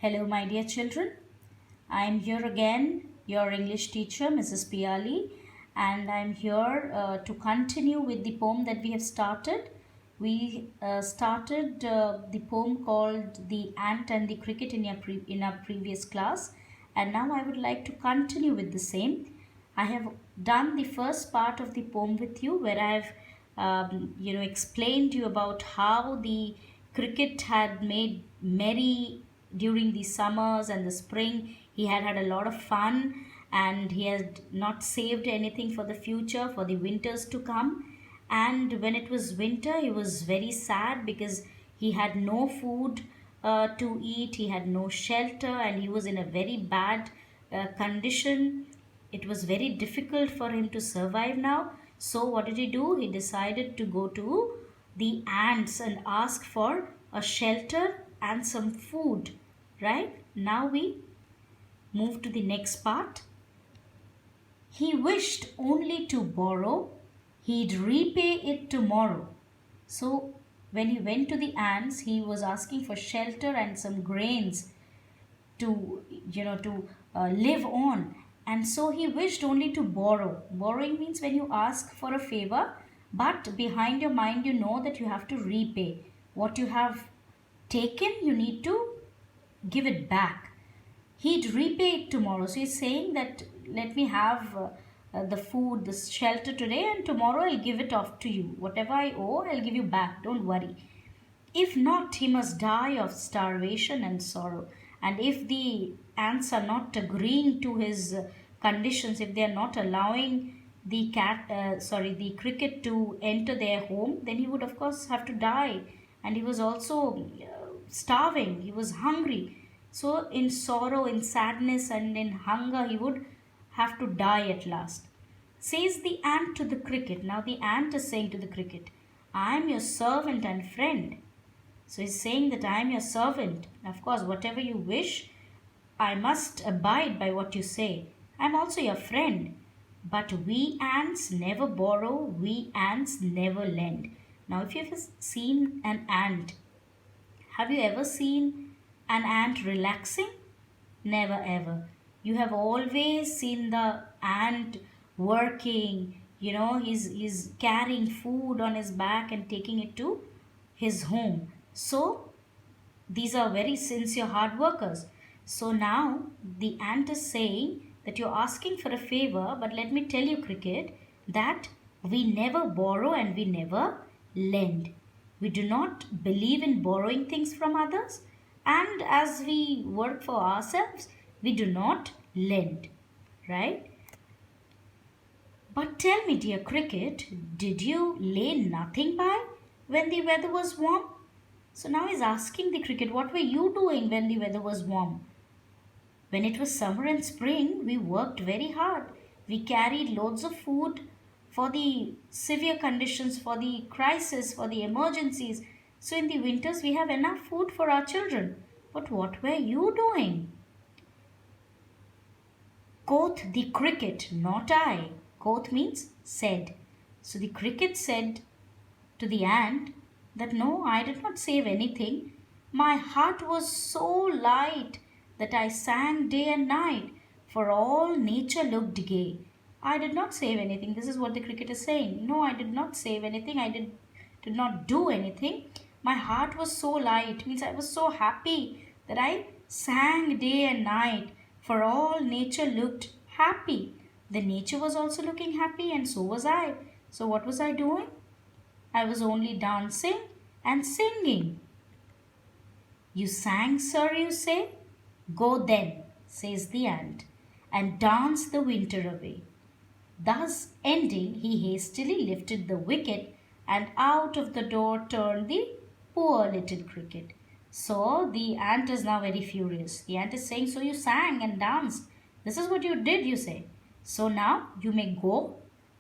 Hello, my dear children. I am here again, your English teacher, Mrs. Piali, and I am here to continue with the poem that we have started. We started the poem called The Ant and the Cricket in our previous class, and now I would like to continue with the same. I have done the first part of the poem with you where I have explained to you about how the cricket had made merry during the summers and the spring. He had had a lot of fun and he had not saved anything for the future, for the winters to come. And when it was winter, he was very sad because he had no food to eat, he had no shelter, and he was in a very bad condition. It was very difficult for him to survive now. So, what did he do? He decided to go to the ants and ask for a shelter and some food. Right? Now we move to the next part. He wished only to borrow, he'd repay it tomorrow. So, when he went to the ants, he was asking for shelter and some grains to live on, and so he wished only to borrow. Borrowing means when you ask for a favor but behind your mind you know that you have to repay what you have taken. You need to give it back. He'd repay it tomorrow. So he's saying that let me have the food, the shelter today, and tomorrow I'll give it off to you. Whatever I owe, I'll give you back. Don't worry. If not, he must die of starvation and sorrow. And if the ants are not agreeing to his conditions, if they are not allowing the cricket to enter their home, then he would of course have to die. And he was also starving. He was hungry. So in sorrow, in sadness, and in hunger, he would have to die at last. Says the ant to the cricket. Now the ant is saying to the cricket, I am your servant and friend. So he's saying that I am your servant. Of course, whatever you wish, I must abide by what you say. I'm also your friend. But we ants never borrow, we ants never lend. Now, if you've seen an ant, have you ever seen an ant relaxing? Never ever. You have always seen the ant working. He's carrying food on his back and taking it to his home. So these are very sincere hard workers. So now the ant is saying that you're asking for a favor, but let me tell you, cricket, that we never borrow and we never lend. We do not believe in borrowing things from others, and as we work for ourselves, we do not lend, right? But tell me, dear cricket, did you lay nothing by when the weather was warm? So now he's asking the cricket, what were you doing when the weather was warm? When it was summer and spring, we worked very hard. We carried loads of food for the severe conditions, for the crisis, for the emergencies. So in the winters, we have enough food for our children. But what were you doing? Quoth the cricket, not I. Quoth means said. So the cricket said to the ant that no, I did not save anything. My heart was so light that I sang day and night, for all nature looked gay. I did not save anything. This is what the cricket is saying. No, I did not save anything. I did not do anything. My heart was so light, means I was so happy that I sang day and night, for all nature looked happy. The nature was also looking happy, and so was I. So, what was I doing? I was only dancing and singing. You sang, sir, you say? Go then, says the ant, and dance the winter away. Thus ending, he hastily lifted the wicket, and out of the door turned the poor little cricket. So the ant is now very furious. The ant is saying, so you sang and danced. This is what you did, you say. So now you may go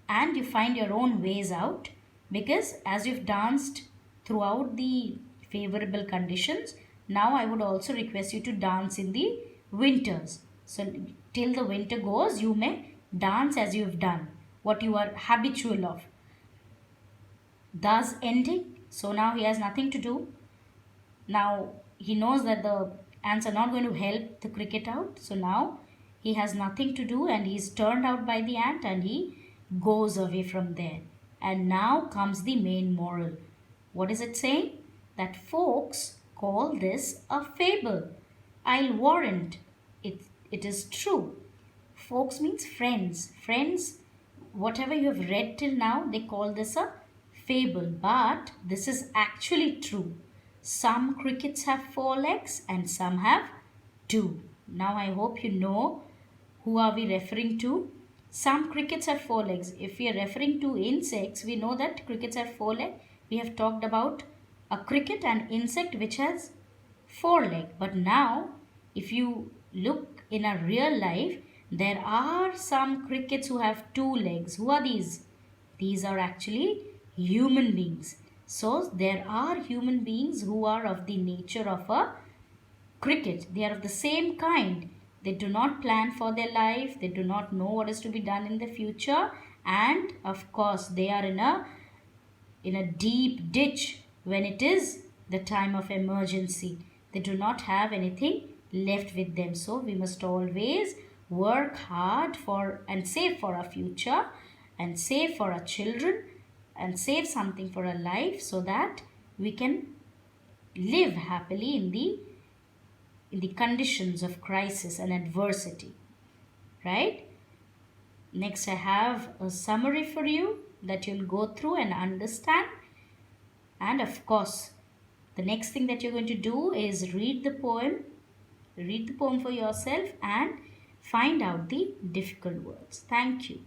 and you find your own ways out, because as you've danced throughout the favorable conditions, now I would also request you to dance in the winters. So till the winter goes, you may dance as you have done, what you are habitual of. Thus ending, so now he has nothing to do. Now he knows that the ants are not going to help the cricket out. So now he has nothing to do and he's turned out by the ant and he goes away from there. And now comes the main moral. What is it saying? That folks call this a fable. I'll warrant it is true. Folks means friends. Friends, whatever you have read till now, they call this a fable. But this is actually true. Some crickets have four legs and some have two. Now I hope you know who are we referring to. Some crickets have four legs. If we are referring to insects, we know that crickets have four legs. We have talked about a cricket and insect which has four legs. But now, if you look in a real life, there are some crickets who have two legs. Who are these? These are actually human beings. So there are human beings who are of the nature of a cricket. They are of the same kind. They do not plan for their life. They do not know what is to be done in the future. And of course, they are in a deep ditch when it is the time of emergency. They do not have anything left with them. So we must always work hard for and save for our future and save for our children and save something for our life so that we can live happily in the conditions of crisis and adversity, right? Next, I have a summary for you that you'll go through and understand. And of course, the next thing that you're going to do is read the poem for yourself and find out the difficult words. Thank you.